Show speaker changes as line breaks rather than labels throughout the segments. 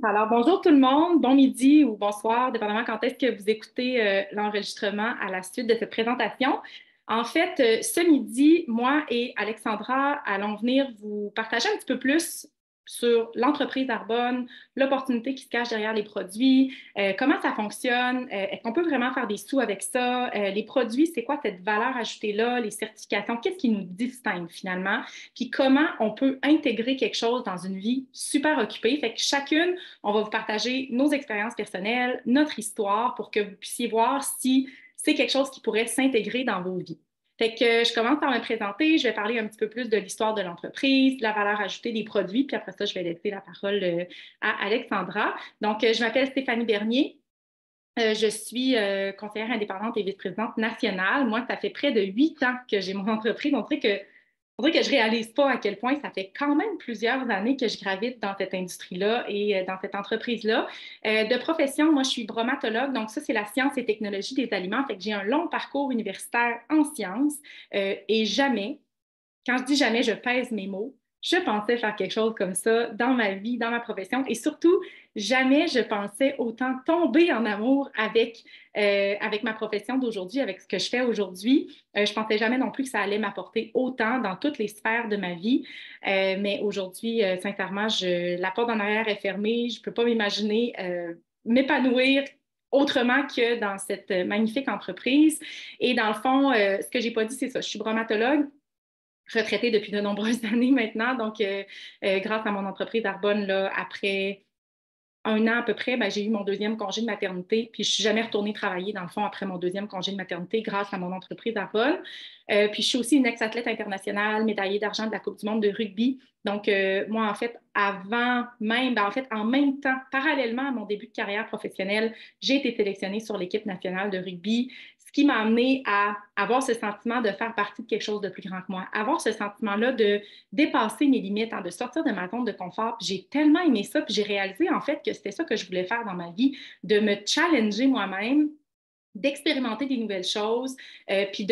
Alors, bonjour tout le monde, bon midi ou bonsoir, dépendamment quand est-ce que vous écoutez l'enregistrement à la suite de cette présentation. En fait, ce midi, moi et Alexandra allons venir vous partager un petit peu plus sur l'entreprise Arbonne, l'opportunité qui se cache derrière les produits, comment ça fonctionne, est-ce qu'on peut vraiment faire des sous avec ça, les produits, c'est quoi cette valeur ajoutée-là, les certifications, qu'est-ce qui nous distingue finalement, puis comment on peut intégrer quelque chose dans une vie super occupée. Fait que chacune, on va vous partager nos expériences personnelles, notre histoire pour que vous puissiez voir si c'est quelque chose qui pourrait s'intégrer dans vos vies. Fait que je commence par me présenter, je vais parler un petit peu plus de l'histoire de l'entreprise, de la valeur ajoutée des produits, puis après ça, je vais laisser la parole à Alexandra. Donc, je m'appelle Stéphanie Bernier. Je suis conseillère indépendante et vice-présidente nationale. Moi, ça fait près de 8 ans que j'ai mon entreprise. On dirait que je réalise pas à quel point ça fait quand même plusieurs années que je gravite dans cette industrie-là et dans cette entreprise-là. De profession, moi, je suis bromatologue, donc ça, c'est la science et technologie des aliments. Fait que j'ai un long parcours universitaire en sciences et jamais, quand je dis jamais, je pèse mes mots. Je pensais faire quelque chose comme ça dans ma vie, dans ma profession et surtout, jamais je pensais autant tomber en amour avec ma profession d'aujourd'hui, avec ce que je fais aujourd'hui. Je pensais jamais non plus que ça allait m'apporter autant dans toutes les sphères de ma vie. Mais aujourd'hui, sincèrement, la porte en arrière est fermée. Je ne peux pas m'imaginer m'épanouir autrement que dans cette magnifique entreprise. Et dans le fond, ce que j'ai pas dit, c'est ça. Je suis bromatologue retraitée depuis de nombreuses années maintenant. Donc, grâce à mon entreprise Arbonne, là, après un an à peu près, ben, j'ai eu mon deuxième congé de maternité, puis je suis jamais retournée travailler, dans le fond, après mon deuxième congé de maternité grâce à mon entreprise Arbonne. Puis je suis aussi une ex-athlète internationale, médaillée d'argent de la Coupe du monde de rugby. Donc, moi, en fait, avant même, ben, en fait, en même temps, parallèlement à mon début de carrière professionnelle, j'ai été sélectionnée sur l'équipe nationale de rugby, ce qui m'a amenée à avoir ce sentiment de faire partie de quelque chose de plus grand que moi, avoir ce sentiment-là de dépasser mes limites, hein, de sortir de ma zone de confort. Puis j'ai tellement aimé ça, puis j'ai réalisé en fait que c'était ça que je voulais faire dans ma vie, de me challenger moi-même, d'expérimenter des nouvelles choses, puis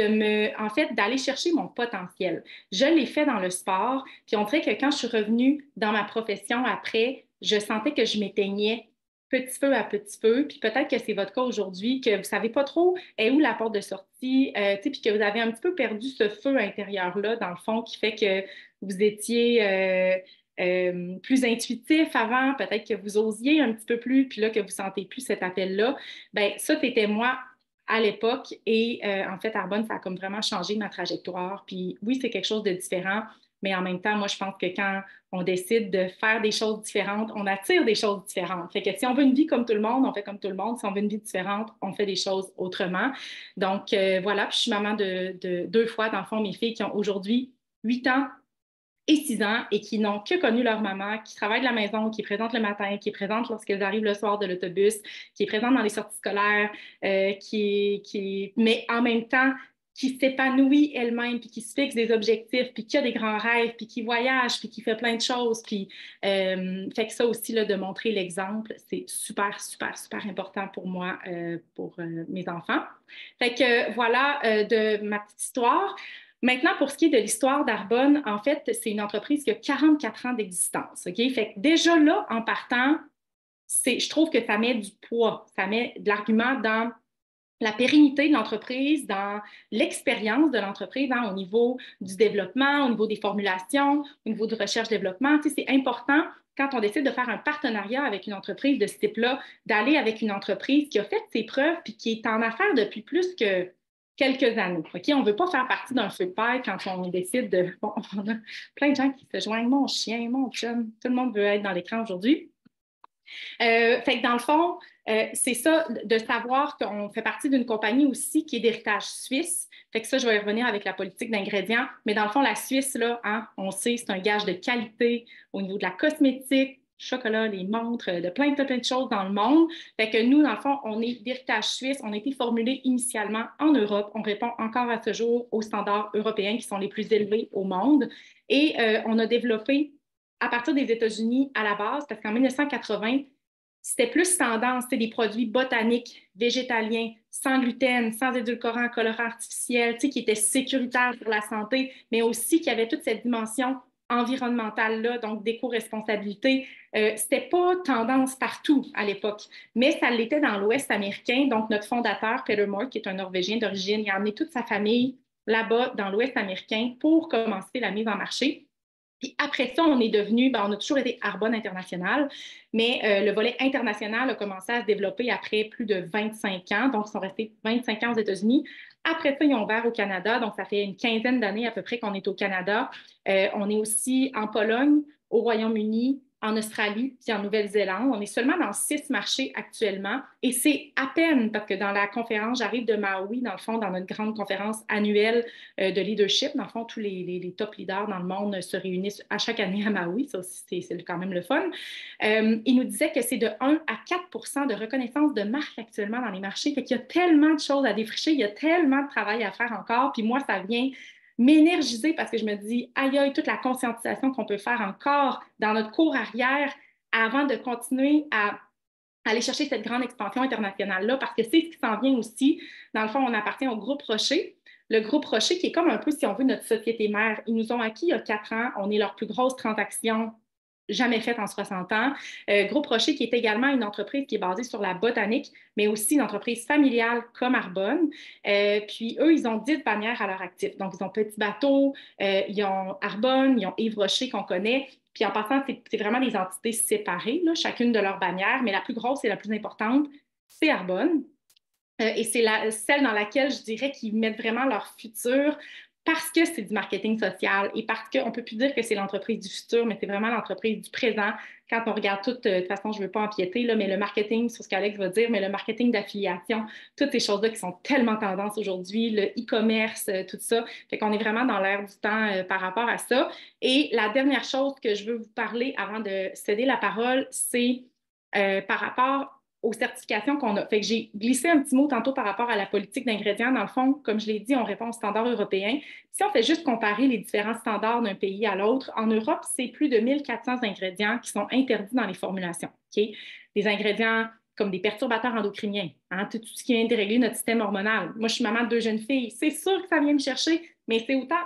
en fait, d'aller chercher mon potentiel. Je l'ai fait dans le sport, puis on dirait que quand je suis revenue dans ma profession après, je sentais que je m'éteignais petit feu à petit feu, puis peut-être que c'est votre cas aujourd'hui, que vous ne savez pas trop est où la porte de sortie, puis que vous avez un petit peu perdu ce feu intérieur-là, dans le fond, qui fait que vous étiez plus intuitif avant, peut-être que vous osiez un petit peu plus, puis là, que vous ne sentez plus cet appel-là. Bien, ça, c'était moi à l'époque. Et en fait, Arbonne, ça a comme vraiment changé ma trajectoire. Puis oui, c'est quelque chose de différent, mais en même temps, moi, je pense que quand on décide de faire des choses différentes, on attire des choses différentes. Fait que si on veut une vie comme tout le monde, on fait comme tout le monde. Si on veut une vie différente, on fait des choses autrement. Donc, voilà. Puis je suis maman de deux fois, dans le fond, mes filles qui ont aujourd'hui 8 ans et 6 ans et qui n'ont que connu leur maman, qui travaille de la maison, qui est présente le matin, qui est présente lorsqu'elles arrivent le soir de l'autobus, qui est présente dans les sorties scolaires, mais en même temps, qui s'épanouit elle-même, puis qui se fixe des objectifs, puis qui a des grands rêves, puis qui voyage, puis qui fait plein de choses. Puis, fait que ça aussi, là, de montrer l'exemple, c'est super, super, super important pour moi, pour mes enfants. Fait que voilà de ma petite histoire. Maintenant, pour ce qui est de l'histoire d'Arbonne, en fait, c'est une entreprise qui a 44 ans d'existence. OK? Fait que déjà là, en partant, je trouve que ça met du poids, ça met de l'argument dans la pérennité de l'entreprise, dans l'expérience de l'entreprise, hein, au niveau du développement, au niveau des formulations, au niveau de recherche-développement. Tu sais, c'est important quand on décide de faire un partenariat avec une entreprise de ce type-là, d'aller avec une entreprise qui a fait ses preuves puis qui est en affaires depuis plus que quelques années. OK? On ne veut pas faire partie d'un feu de paille quand on décide de... Bon, on a plein de gens qui se joignent. Mon chien, mon chum, tout le monde veut être dans l'écran aujourd'hui. Fait que dans le fond, c'est ça, de savoir qu'on fait partie d'une compagnie aussi qui est d'héritage suisse. Fait que ça, je vais y revenir avec la politique d'ingrédients. Mais dans le fond, la Suisse, là, hein, on sait, c'est un gage de qualité au niveau de la cosmétique, chocolat, les montres, de plein de choses dans le monde. Fait que nous, dans le fond, on est d'héritage suisse. On a été formulé initialement en Europe. On répond encore à ce jour aux standards européens qui sont les plus élevés au monde. Et on a développé à partir des États-Unis à la base, parce qu'en 1980, c'était plus tendance, c'est des produits botaniques, végétaliens, sans gluten, sans édulcorants, colorants artificiels, qui étaient sécuritaires pour la santé, mais aussi qui avaient toute cette dimension environnementale-là, donc d'éco-responsabilité, c'était pas tendance partout à l'époque, mais ça l'était dans l'Ouest américain. Donc, notre fondateur, Peter Moore, qui est un Norvégien d'origine, il a amené toute sa famille là-bas, dans l'Ouest américain, pour commencer la mise en marché. Puis après ça, on est devenu, ben, on a toujours été Arbonne International, mais le volet international a commencé à se développer après plus de 25 ans. Donc, ils sont restés 25 ans aux États-Unis. Après ça, ils ont ouvert au Canada. Donc, ça fait une quinzaine d'années à peu près qu'on est au Canada. On est aussi en Pologne, au Royaume-Uni, en Australie, puis en Nouvelle-Zélande. On est seulement dans 6 marchés actuellement. Et c'est à peine parce que dans la conférence, j'arrive de Maui, dans le fond, dans notre grande conférence annuelle de leadership. Dans le fond, tous les top leaders dans le monde se réunissent à chaque année à Maui. Ça aussi, c'est quand même le fun. Il nous disait que c'est de 1 à 4 de reconnaissance de marque actuellement dans les marchés. Fait qu'il y a tellement de choses à défricher, il y a tellement de travail à faire encore. Puis moi, ça vient m'énergiser parce que je me dis, aïe, aïe, toute la conscientisation qu'on peut faire encore dans notre cours arrière avant de continuer à aller chercher cette grande expansion internationale-là, parce que c'est ce qui s'en vient aussi. Dans le fond, on appartient au groupe Rocher. Le groupe Rocher, qui est comme un peu, si on veut, notre société mère. Ils nous ont acquis il y a 4 ans. On est leur plus grosse transaction jamais faite en 60 ans. Groupe Rocher, qui est également une entreprise qui est basée sur la botanique, mais aussi une entreprise familiale comme Arbonne. Puis eux, ils ont 10 bannières à leur actif. Donc, ils ont Petit Bateau, ils ont Arbonne, ils ont Yves Rocher qu'on connaît. Puis en passant, c'est vraiment des entités séparées, là, chacune de leurs bannières, mais la plus grosse et la plus importante, c'est Arbonne. Et c'est celle dans laquelle je dirais qu'ils mettent vraiment leur futur parce que c'est du marketing social et parce qu'on ne peut plus dire que c'est l'entreprise du futur, mais c'est vraiment l'entreprise du présent. Quand on regarde tout, de toute façon, je ne veux pas empiéter, là, mais le marketing, sur ce qu'Alex va dire, mais le marketing d'affiliation, toutes ces choses-là qui sont tellement tendance aujourd'hui, le e-commerce, tout ça. Fait qu'on est vraiment dans l'ère du temps par rapport à ça. Et la dernière chose que je veux vous parler avant de céder la parole, c'est par rapport aux certifications qu'on a. Fait que j'ai glissé un petit mot tantôt par rapport à la politique d'ingrédients. Dans le fond, comme je l'ai dit, on répond aux standards européens. Si on fait juste comparer les différents standards d'un pays à l'autre, en Europe, c'est plus de 1400 ingrédients qui sont interdits dans les formulations. Okay? Des ingrédients comme des perturbateurs endocriniens, hein, tout ce qui vient dérégler notre système hormonal. Moi, je suis maman de 2 jeunes filles. C'est sûr que ça vient me chercher, mais c'est autant,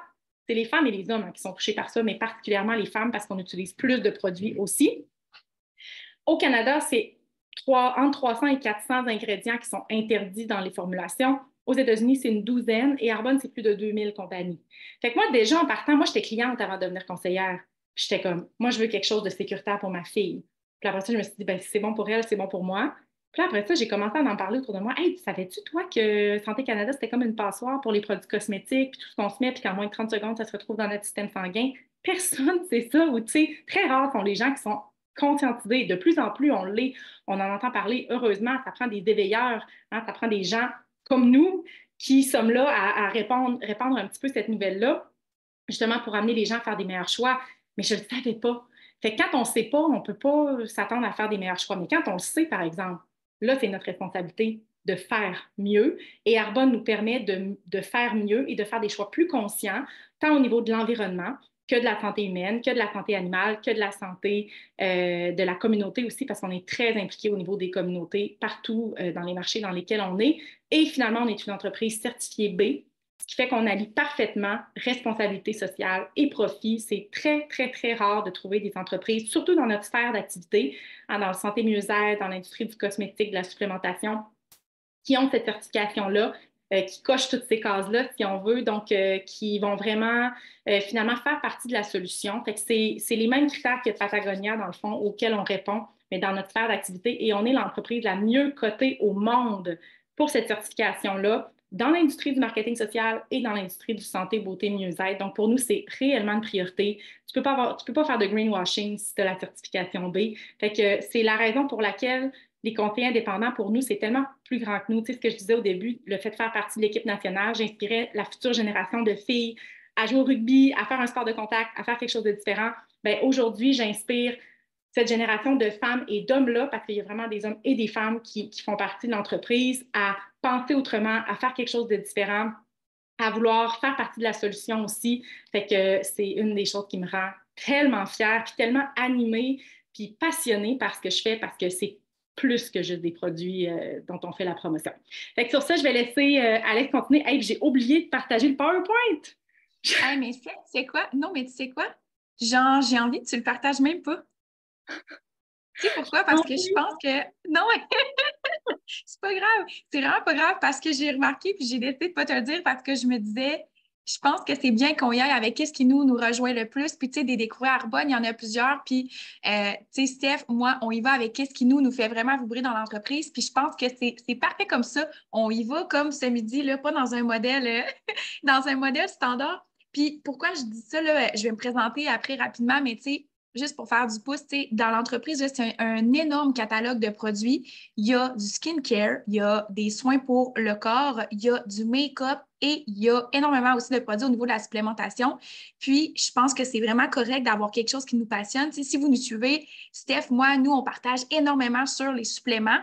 c'est les femmes et les hommes qui sont touchés par ça, mais particulièrement les femmes parce qu'on utilise plus de produits aussi. Au Canada, c'est entre 300 et 400 ingrédients qui sont interdits dans les formulations. Aux États-Unis, c'est une douzaine et Arbonne, c'est plus de 2000 compagnies. Fait que moi, déjà, en partant, moi, j'étais cliente avant de devenir conseillère. J'étais comme, moi, je veux quelque chose de sécuritaire pour ma fille. Puis après ça, je me suis dit, ben, si c'est bon pour elle, c'est bon pour moi. Puis après ça, j'ai commencé à en parler autour de moi. Hey, savais-tu, toi, que Santé Canada, c'était comme une passoire pour les produits cosmétiques, puis tout ce qu'on se met, puis qu'en moins de 30 secondes, ça se retrouve dans notre système sanguin? Personne ne sait ça. Ou, tu sais, très rares sont les gens qui sont conscientisés. De plus en plus, on l'est. On en entend parler. Heureusement, ça prend des éveilleurs, hein, ça prend des gens comme nous qui sommes là à répandre un petit peu cette nouvelle-là, justement pour amener les gens à faire des meilleurs choix. Mais je ne le savais pas. Fait que quand on ne sait pas, on ne peut pas s'attendre à faire des meilleurs choix. Mais quand on le sait, par exemple, là, c'est notre responsabilité de faire mieux. Et Arbonne nous permet de faire mieux et de faire des choix plus conscients, tant au niveau de l'environnement que de la santé humaine, que de la santé animale, que de la santé de la communauté aussi, parce qu'on est très impliqué au niveau des communautés partout dans les marchés dans lesquels on est. Et finalement, on est une entreprise certifiée B, ce qui fait qu'on allie parfaitement responsabilité sociale et profit. C'est très, très, très rare de trouver des entreprises, surtout dans notre sphère d'activité, hein, dans la santé mieux-être, dans l'industrie du cosmétique, de la supplémentation, qui ont cette certification-là, qui cochent toutes ces cases-là, si on veut, donc qui vont vraiment finalement faire partie de la solution. Fait que c'est les mêmes critères que Patagonia, dans le fond, auxquels on répond, mais dans notre sphère d'activité, et on est l'entreprise la mieux cotée au monde pour cette certification-là, dans l'industrie du marketing social et dans l'industrie du santé, beauté, mieux-être. Donc, pour nous, c'est réellement une priorité. Tu peux pas faire de greenwashing si tu as la certification B. Fait que c'est la raison pour laquelle les conseillers indépendants, pour nous, c'est tellement plus grand que nous. Tu sais, ce que je disais au début, le fait de faire partie de l'équipe nationale, j'inspirais la future génération de filles à jouer au rugby, à faire un sport de contact, à faire quelque chose de différent. Bien, aujourd'hui, j'inspire cette génération de femmes et d'hommes-là, parce qu'il y a vraiment des hommes et des femmes qui font partie de l'entreprise, à penser autrement, à faire quelque chose de différent, à vouloir faire partie de la solution aussi. Fait que c'est une des choses qui me rend tellement fière, puis tellement animée, puis passionnée par ce que je fais, parce que c'est plus que juste des produits dont on fait la promotion. Fait que sur ça, je vais laisser Alex continuer. Hey, j'ai oublié de partager le PowerPoint!
Hey, mais c'est quoi? Non, mais tu sais quoi? Genre, j'ai envie que tu le partages même pas. Tu sais pourquoi? Parce
Non
que je
plus.
pense que... Non, c'est pas grave. C'est vraiment pas grave parce que j'ai remarqué puis j'ai décidé de pas te le dire parce que je me disais, je pense que c'est bien qu'on y aille avec qu'est-ce qui nous rejoint le plus. Puis, tu sais, des découvertes à Arbonne, il y en a plusieurs. Puis, tu sais, Steph, moi, on y va avec qu'est-ce qui nous fait vraiment vibrer dans l'entreprise. Puis, je pense que c'est parfait comme ça. On y va comme ce midi, là, pas dans un modèle, dans un modèle standard. Puis, pourquoi je dis ça, là, je vais me présenter après rapidement, mais tu sais, juste pour faire du pouce, tu sais, dans l'entreprise, là, c'est un énorme catalogue de produits. Il y a du skincare, il y a des soins pour le corps, il y a du make-up et il y a énormément aussi de produits au niveau de la supplémentation. Puis, je pense que c'est vraiment correct d'avoir quelque chose qui nous passionne. Tu sais, si vous nous suivez, Steph, moi, nous, on partage énormément sur les suppléments.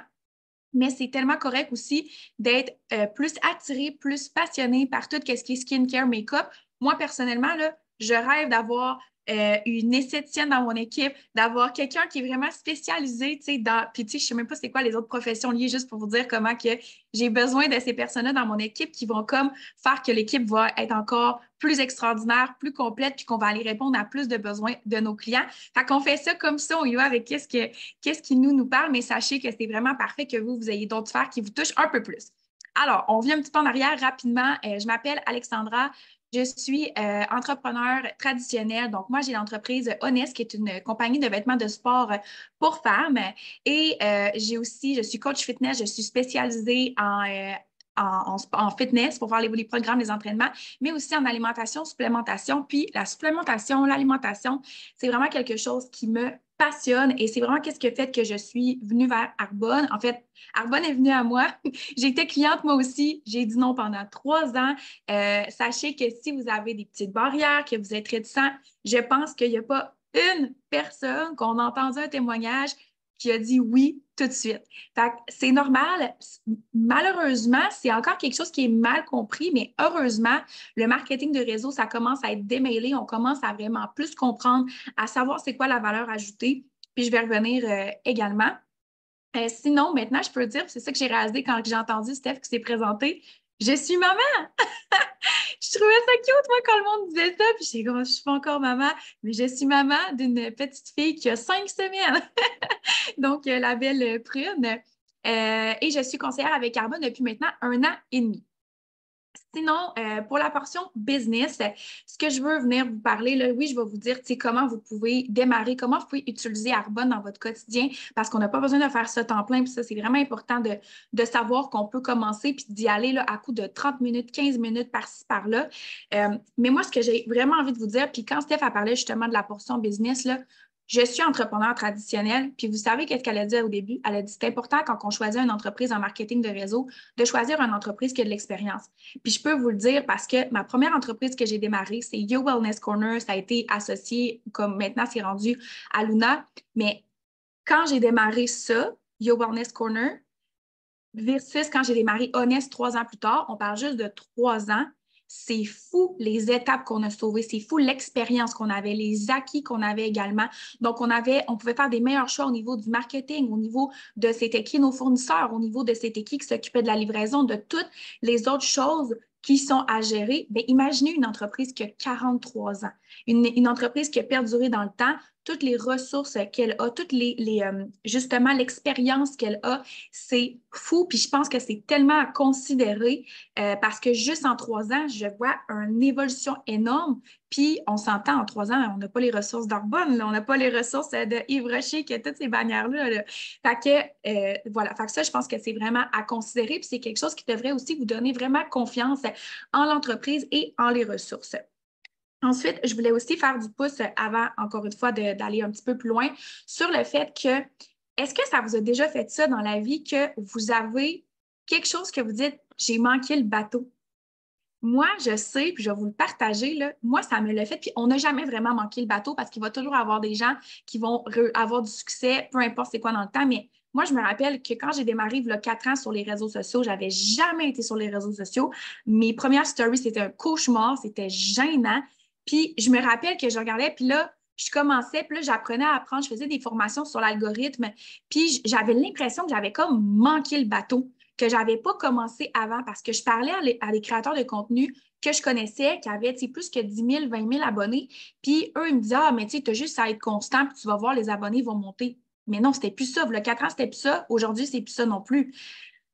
Mais c'est tellement correct aussi d'être plus attiré, plus passionné par tout ce qui est skincare, make-up. Moi, personnellement, là, je rêve d'avoir une esthéticienne dans mon équipe, d'avoir quelqu'un qui est vraiment spécialisé, tu sais, dans... Puis, tu sais, je sais même pas c'est quoi les autres professions liées, juste pour vous dire comment que j'ai besoin de ces personnes-là dans mon équipe qui vont comme faire que l'équipe va être encore plus extraordinaire, plus complète, puis qu'on va aller répondre à plus de besoins de nos clients. Fait qu'on fait ça comme ça, on y va avec qu'est-ce qui nous parle, mais sachez que c'est vraiment parfait que vous ayez d'autres sphères qui vous touchent un peu plus. Alors, on vient un petit peu en arrière rapidement. Je m'appelle Alexandra. Je suis entrepreneur traditionnel. Donc, moi, j'ai l'entreprise Honest, qui est une compagnie de vêtements de sport pour femmes. Et je suis coach fitness. Je suis spécialisée en fitness pour faire les programmes, les entraînements, mais aussi en alimentation, supplémentation. Puis la supplémentation, l'alimentation, c'est vraiment quelque chose qui me passionne et c'est vraiment qu'est-ce qui a fait que je suis venue vers Arbonne. En fait, Arbonne est venue à moi. J'ai été cliente moi aussi. J'ai dit non pendant 3 ans. Sachez que si vous avez des petites barrières, que vous êtes réticent, je pense qu'il n'y a pas une personne qu'on a entendu un témoignage qui a dit oui tout de suite. C'est normal. Malheureusement, c'est encore quelque chose qui est mal compris, mais heureusement, le marketing de réseau, ça commence à être démêlé. On commence à vraiment plus comprendre, à savoir c'est quoi la valeur ajoutée. Puis je vais revenir également. Sinon, maintenant, je peux dire, c'est ça que j'ai réalisé quand j'ai entendu Steph qui s'est présenté, je suis maman! Je trouvais ça cute, moi, quand le monde disait ça. Puis j'étais comme, je suis pas encore maman, mais je suis maman d'une petite fille qui a 5 semaines. Donc, la belle prune. Et je suis conseillère avec Carbone depuis maintenant 1 an et demi. Sinon, pour la portion business, ce que je veux venir vous parler, là, oui, je vais vous dire comment vous pouvez démarrer, comment vous pouvez utiliser Arbonne dans votre quotidien, parce qu'on n'a pas besoin de faire ça temps plein, puis ça, c'est vraiment important de savoir qu'on peut commencer puis d'y aller là, à coup de 30 minutes, 15 minutes par-ci, par-là. Mais moi, ce que j'ai vraiment envie de vous dire, puis quand Steph a parlé justement de la portion business, là, je suis entrepreneur traditionnel, puis vous savez qu'est-ce qu'elle a dit au début? Elle a dit c'est important quand on choisit une entreprise en marketing de réseau, de choisir une entreprise qui a de l'expérience. Puis je peux vous le dire parce que ma première entreprise que j'ai démarrée, c'est Yo Wellness Corner. Ça a été associé, comme maintenant c'est rendu à Luna. Mais quand j'ai démarré ça, Yo Wellness Corner, versus quand j'ai démarré Honest 3 ans plus tard, on parle juste de 3 ans. C'est fou les étapes qu'on a sauvées, c'est fou l'expérience qu'on avait, les acquis qu'on avait également. Donc, on pouvait faire des meilleurs choix au niveau du marketing, au niveau de c'était qui nos fournisseurs, au niveau de c'était qui s'occupait de la livraison, de toutes les autres choses qui sont à gérer. Bien, imaginez une entreprise qui a 43 ans, une entreprise qui a perduré dans le temps, toutes les ressources qu'elle a, justement l'expérience qu'elle a, c'est fou. Puis je pense que c'est tellement à considérer parce que juste en 3 ans, je vois une évolution énorme. Puis on s'entend, en 3 ans, on n'a pas les ressources d'Arbonne, on n'a pas les ressources de Yves Rocher qui a toutes ces bannières-là. Là. Fait que, voilà, fait que ça, je pense que c'est vraiment à considérer. Puis c'est quelque chose qui devrait aussi vous donner vraiment confiance en l'entreprise et en les ressources. Ensuite, je voulais aussi faire du pouce avant, encore une fois, d'aller un petit peu plus loin sur le fait que, est-ce que ça vous a déjà fait ça dans la vie que vous avez quelque chose que vous dites, j'ai manqué le bateau? Moi, je sais, puis je vais vous le partager, là, moi, ça me l'a fait, puis on n'a jamais vraiment manqué le bateau parce qu'il va toujours avoir des gens qui vont avoir du succès, peu importe c'est quoi dans le temps, mais moi, je me rappelle que quand j'ai démarré il y a 4 ans sur les réseaux sociaux, j'avais jamais été sur les réseaux sociaux. Mes premières stories, c'était un cauchemar, c'était gênant. Puis je me rappelle que je regardais, puis là, je commençais, puis là, j'apprenais à apprendre, je faisais des formations sur l'algorithme, puis j'avais l'impression que j'avais comme manqué le bateau. que je n'avais pas commencé avant parce que je parlais à des créateurs de contenu que je connaissais, qui avaient plus que 10 000, 20 000 abonnés. Puis eux, ils me disaient, ah, mais tu as juste à être constant, puis tu vas voir, les abonnés vont monter. Mais non, c'était plus ça. Il y a 4 ans, c'était plus ça. Aujourd'hui, c'est plus ça non plus.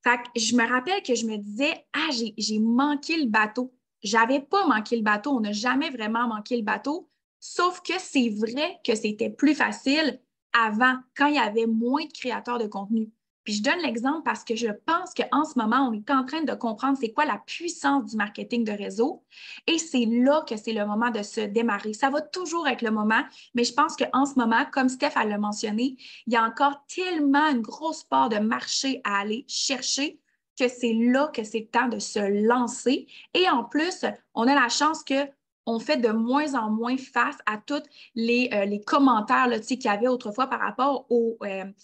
Fait que je me rappelle que je me disais, ah, j'ai manqué le bateau. J'avais pas manqué le bateau. On n'a jamais vraiment manqué le bateau. Sauf que c'est vrai que c'était plus facile avant, quand il y avait moins de créateurs de contenu. Puis je donne l'exemple parce que je pense qu'en ce moment, on est en train de comprendre c'est quoi la puissance du marketing de réseau. Et c'est là que c'est le moment de se démarrer. Ça va toujours être le moment, mais je pense qu'en ce moment, comme Steph l'a mentionné, il y a encore tellement une grosse part de marché à aller chercher que c'est là que c'est le temps de se lancer. Et en plus, on a la chance que on fait de moins en moins face à tous les commentaires qu'il y avait autrefois par rapport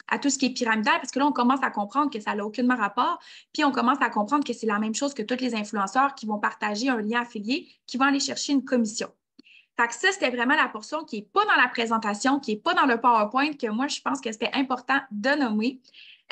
à tout ce qui est pyramidal, parce que là, on commence à comprendre que ça n'a aucunement rapport, puis on commence à comprendre que c'est la même chose que tous les influenceurs qui vont partager un lien affilié, qui vont aller chercher une commission. Fait que ça, c'était vraiment la portion qui n'est pas dans la présentation, qui n'est pas dans le PowerPoint, que moi, je pense que c'était important de nommer.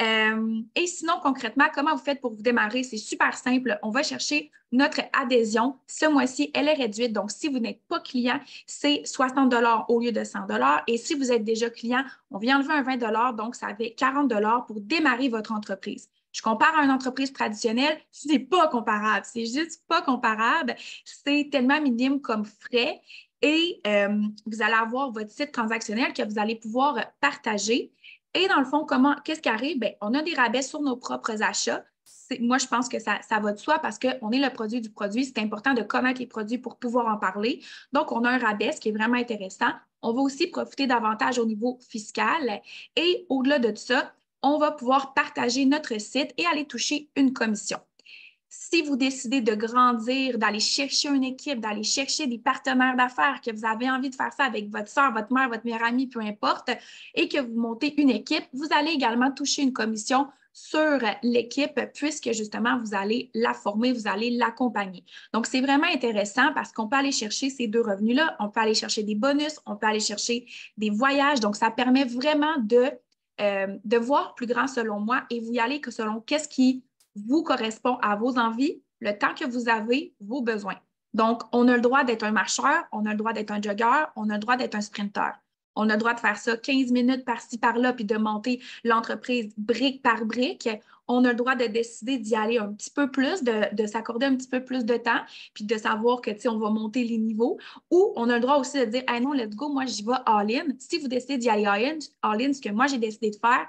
Et sinon, concrètement, comment vous faites pour vous démarrer? C'est super simple. On va chercher notre adhésion. Ce mois-ci, elle est réduite. Donc, si vous n'êtes pas client, c'est 60 $ au lieu de 100 $. Et si vous êtes déjà client, on vient enlever un 20 $, donc ça fait 40 $ pour démarrer votre entreprise. Je compare à une entreprise traditionnelle, ce n'est pas comparable. C'est juste pas comparable. C'est tellement minime comme frais. Et vous allez avoir votre site transactionnel que vous allez pouvoir partager. Et dans le fond, qu'est-ce qui arrive? Bien, on a des rabais sur nos propres achats. Moi, je pense que ça va de soi parce qu'on est le produit du produit. C'est important de connaître les produits pour pouvoir en parler. Donc, on a un rabais, ce qui est vraiment intéressant. On va aussi profiter davantage au niveau fiscal. Et au-delà de ça, on va pouvoir partager notre site et aller toucher une commission. Si vous décidez de grandir, d'aller chercher une équipe, d'aller chercher des partenaires d'affaires, que vous avez envie de faire ça avec votre soeur, votre mère, votre meilleure amie, peu importe, et que vous montez une équipe, vous allez également toucher une commission sur l'équipe puisque justement, vous allez la former, vous allez l'accompagner. Donc, c'est vraiment intéressant parce qu'on peut aller chercher ces deux revenus-là, on peut aller chercher des bonus, on peut aller chercher des voyages. Donc, ça permet vraiment de voir plus grand selon moi et vous y allez que selon qu'est-ce qui vous correspond à vos envies, le temps que vous avez, vos besoins. Donc, on a le droit d'être un marcheur, on a le droit d'être un jogger, on a le droit d'être un sprinter. On a le droit de faire ça 15 minutes par-ci, par-là, puis de monter l'entreprise brique par brique. On a le droit de décider d'y aller un petit peu plus, de s'accorder un petit peu plus de temps, puis de savoir que, on va monter les niveaux. Ou on a le droit aussi de dire, hey non, let's go, moi, j'y vais all-in. Si vous décidez d'y aller all-in, ce que moi, j'ai décidé de faire,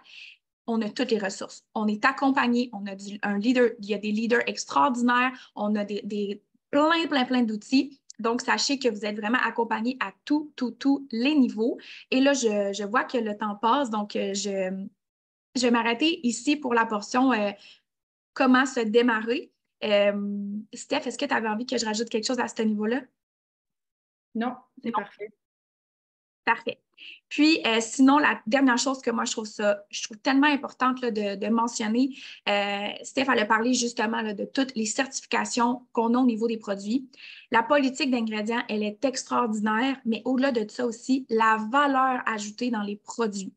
on a toutes les ressources. On est accompagné, on a un leader, il y a des leaders extraordinaires, on a plein d'outils. Donc, sachez que vous êtes vraiment accompagné à tous les niveaux. Et là, je vois que le temps passe, donc je vais m'arrêter ici pour la portion comment se démarrer. Steph, est-ce que tu avais envie que je rajoute quelque chose à ce niveau-là?
Non, c'est parfait.
Parfait. Puis, sinon, la dernière chose que moi, je trouve tellement importante là, de mentionner, Steph, elle a parlé justement là, de toutes les certifications qu'on a au niveau des produits. La politique d'ingrédients, elle est extraordinaire, mais au-delà de ça aussi, la valeur ajoutée dans les produits.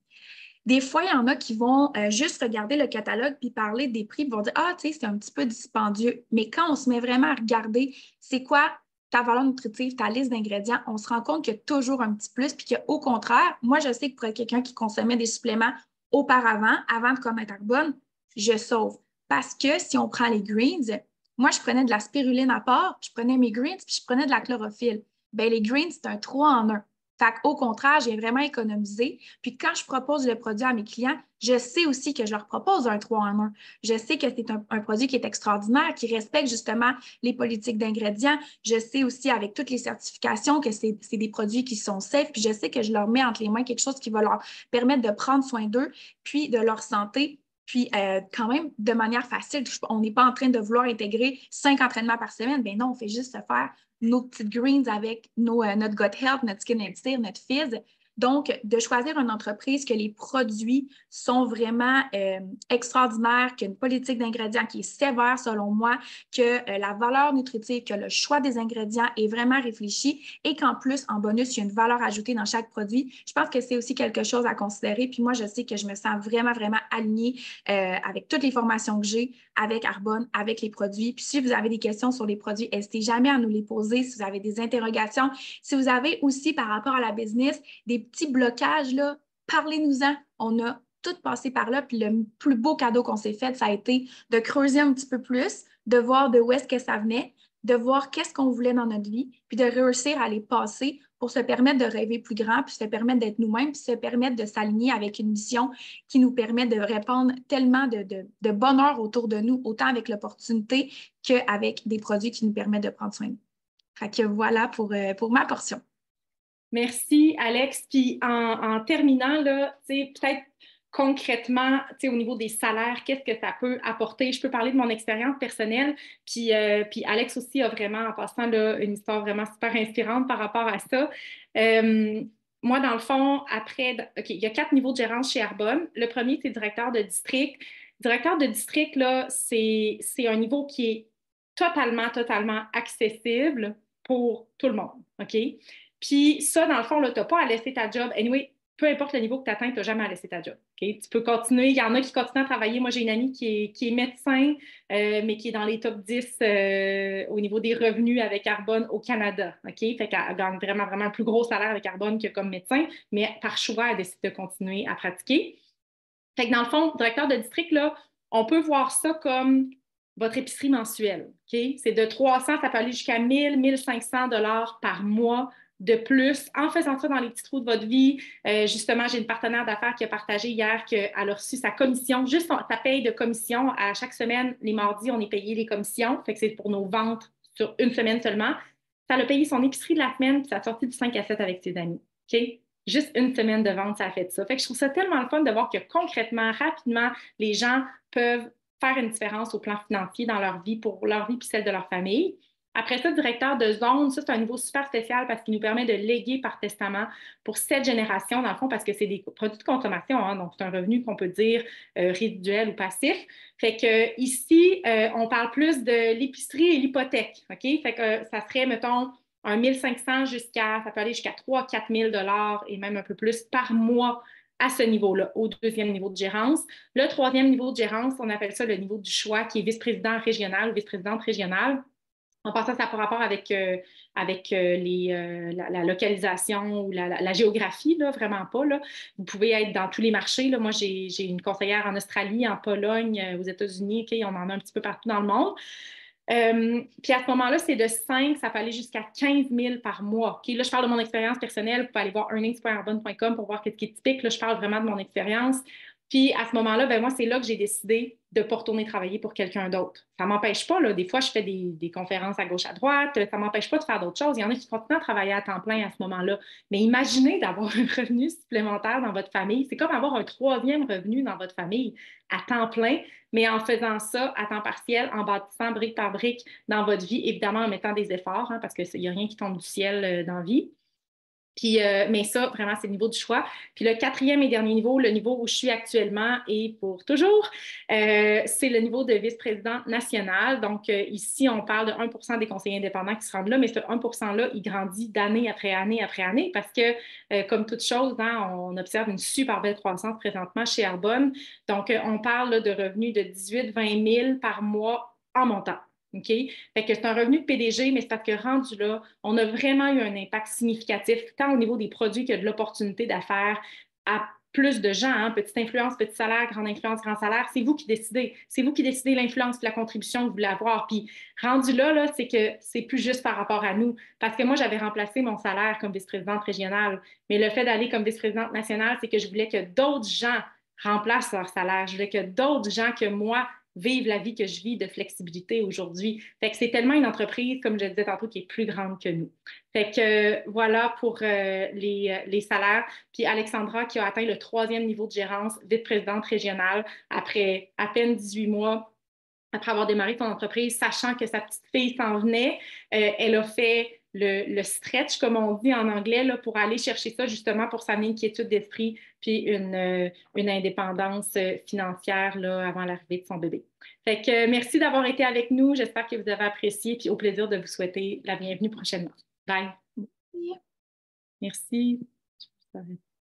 Des fois, il y en a qui vont juste regarder le catalogue puis parler des prix, puis vont dire, ah, tu sais, c'est un petit peu dispendieux. Mais quand on se met vraiment à regarder, c'est quoi ta valeur nutritive, ta liste d'ingrédients, on se rend compte qu'il y a toujours un petit plus, puis qu'au contraire, moi, je sais que pour être quelqu'un qui consommait des suppléments auparavant, avant de commettre Arbonne, je sauve. Parce que si on prend les greens, moi, je prenais de la spiruline à part, je prenais mes greens, puis je prenais de la chlorophylle. Bien, les greens, c'est un 3 en 1. Fait qu'au contraire, j'ai vraiment économisé. Puis quand je propose le produit à mes clients, je sais aussi que je leur propose un 3 en 1. Je sais que c'est un produit qui est extraordinaire, qui respecte justement les politiques d'ingrédients. Je sais aussi avec toutes les certifications que c'est des produits qui sont safe. Puis je sais que je leur mets entre les mains quelque chose qui va leur permettre de prendre soin d'eux, puis de leur santé. Puis, quand même, de manière facile, on n'est pas en train de vouloir intégrer 5 entraînements par semaine. Bien non, on fait juste se faire nos petites greens avec notre gut health, notre skin elixir, notre fizz. Donc, de choisir une entreprise que les produits sont vraiment extraordinaires, qui a une politique d'ingrédients qui est sévère selon moi, que la valeur nutritive, que le choix des ingrédients est vraiment réfléchi et qu'en plus, en bonus, il y a une valeur ajoutée dans chaque produit. Je pense que c'est aussi quelque chose à considérer. Puis moi, je sais que je me sens vraiment, vraiment alignée avec toutes les formations que j'ai, avec Arbonne, avec les produits. Puis si vous avez des questions sur les produits, n'hésitez jamais à nous les poser si vous avez des interrogations. Si vous avez aussi par rapport à la business des petits blocages, là, parlez-nous-en. On a tout passé par là. Puis le plus beau cadeau qu'on s'est fait, ça a été de creuser un petit peu plus, de voir de où est-ce que ça venait, de voir qu'est-ce qu'on voulait dans notre vie, puis de réussir à les passer pour se permettre de rêver plus grand, puis se permettre d'être nous-mêmes, puis se permettre de s'aligner avec une mission qui nous permet de répandre tellement de bonheur autour de nous, autant avec l'opportunité qu'avec des produits qui nous permettent de prendre soin de nous. Fait que voilà pour ma portion.
Merci, Alex. Puis en terminant, là, peut-être concrètement, au niveau des salaires, qu'est-ce que ça peut apporter? Je peux parler de mon expérience personnelle. Puis Alex aussi a vraiment, en passant, là, une histoire vraiment super inspirante par rapport à ça. Moi, dans le fond, OK, il y a 4 niveaux de gérance chez Arbonne. Le premier, c'est directeur de district. Directeur de district, là, c'est un niveau qui est totalement accessible pour tout le monde. OK? Puis ça, dans le fond, tu n'as pas à laisser ta job. Anyway, peu importe le niveau que tu atteins, tu n'as jamais à laisser ta job. Okay? Tu peux continuer. Il y en a qui continuent à travailler. Moi, j'ai une amie qui est médecin, mais qui est dans les top 10 au niveau des revenus avec Arbonne au Canada. Okay? Fait qu'elle gagne vraiment un plus gros salaire avec Arbonne que comme médecin, mais par choix, elle décide de continuer à pratiquer. Fait que dans le fond, directeur de district, là, on peut voir ça comme votre épicerie mensuelle. Okay? C'est de 300, ça peut aller jusqu'à 1000, 1500 $ par mois de plus en faisant ça dans les petits trous de votre vie. Justement, j'ai une partenaire d'affaires qui a partagé hier qu'elle a reçu sa commission, juste sa paye de commission. À chaque semaine, les mardis, on est payé les commissions. Fait que c'est pour nos ventes sur une semaine seulement. Ça a payé son épicerie de la semaine, puis ça a sorti du 5 à 7 avec ses amis. Okay? Juste une semaine de vente, ça a fait ça. Fait que je trouve ça tellement le fun de voir que concrètement, rapidement, les gens peuvent faire une différence au plan financier dans leur vie, pour leur vie puis celle de leur famille. Après ça, directeur de zone, ça, c'est un niveau super spécial parce qu'il nous permet de léguer par testament pour 7 générations, dans le fond, parce que c'est des produits de consommation, hein, donc c'est un revenu qu'on peut dire résiduel ou passif. Fait que ici, on parle plus de l'épicerie et l'hypothèque, OK? Fait que ça serait, mettons, un 1500 ça peut aller jusqu'à 3 000 4 000 $ et même un peu plus par mois à ce niveau-là, au deuxième niveau de gérance. Le troisième niveau de gérance, on appelle ça le niveau du choix, qui est vice-président régional ou vice-présidente régionale. En passant, ça n'a pas rapport avec la localisation ou la géographie, là, vraiment pas. Là. Vous pouvez être dans tous les marchés. Là. Moi, j'ai une conseillère en Australie, en Pologne, aux États-Unis. Okay, on en a un petit peu partout dans le monde. Puis à ce moment-là, c'est de 5, ça peut aller jusqu'à 15 000 par mois. Okay? Là, je parle de mon expérience personnelle. Vous pouvez aller voir earnings.arbonne.com pour voir ce qui est typique. Là, je parle vraiment de mon expérience. Puis à ce moment-là, ben moi, c'est là que j'ai décidé de ne pas retourner travailler pour quelqu'un d'autre. Ça ne m'empêche pas, là. Des fois, je fais des conférences à gauche, à droite. Ça ne m'empêche pas de faire d'autres choses. Il y en a qui continuent à travailler à temps plein à ce moment-là. Mais imaginez d'avoir un revenu supplémentaire dans votre famille. C'est comme avoir un troisième revenu dans votre famille à temps plein, mais en faisant ça à temps partiel, en bâtissant brique par brique dans votre vie, évidemment en mettant des efforts, hein, parce qu'il n'y a rien qui tombe du ciel dans la vie. Puis, mais ça, vraiment, c'est le niveau du choix. Puis le quatrième et dernier niveau, le niveau où je suis actuellement et pour toujours, c'est le niveau de vice-président national. Donc, ici, on parle de 1 % des conseillers indépendants qui se rendent là, mais ce 1 % il grandit d'année après année après année parce que, comme toute chose, hein, on observe une super belle croissance présentement chez Arbonne. Donc, on parle là, de revenus de 18-20 000 par mois en montant. OK? Fait que c'est un revenu de PDG, mais c'est parce que rendu là, on a vraiment eu un impact significatif, tant au niveau des produits que de l'opportunité d'affaires à plus de gens, hein, petite influence, petit salaire, grande influence, grand salaire, c'est vous qui décidez. C'est vous qui décidez l'influence et la contribution que vous voulez avoir. Puis rendu là, c'est que c'est plus juste par rapport à nous. Parce que moi, j'avais remplacé mon salaire comme vice-présidente régionale. Mais le fait d'aller comme vice-présidente nationale, c'est que je voulais que d'autres gens remplacent leur salaire. Je voulais que d'autres gens que moi vivre la vie que je vis de flexibilité aujourd'hui. Fait que c'est tellement une entreprise, comme je disais tantôt, qui est plus grande que nous. Fait que voilà pour les salaires. Puis Alexandra qui a atteint le 3e niveau de gérance, vice-présidente régionale, après à peine 18 mois, après avoir démarré son entreprise, sachant que sa petite fille s'en venait, elle a fait le stretch, comme on dit en anglais, là, pour aller chercher ça justement pour s'amener une quiétude d'esprit puis une indépendance financière là, avant l'arrivée de son bébé. Fait que merci d'avoir été avec nous. J'espère que vous avez apprécié puis au plaisir de vous souhaiter la bienvenue prochainement. Bye.
Oui.
Merci.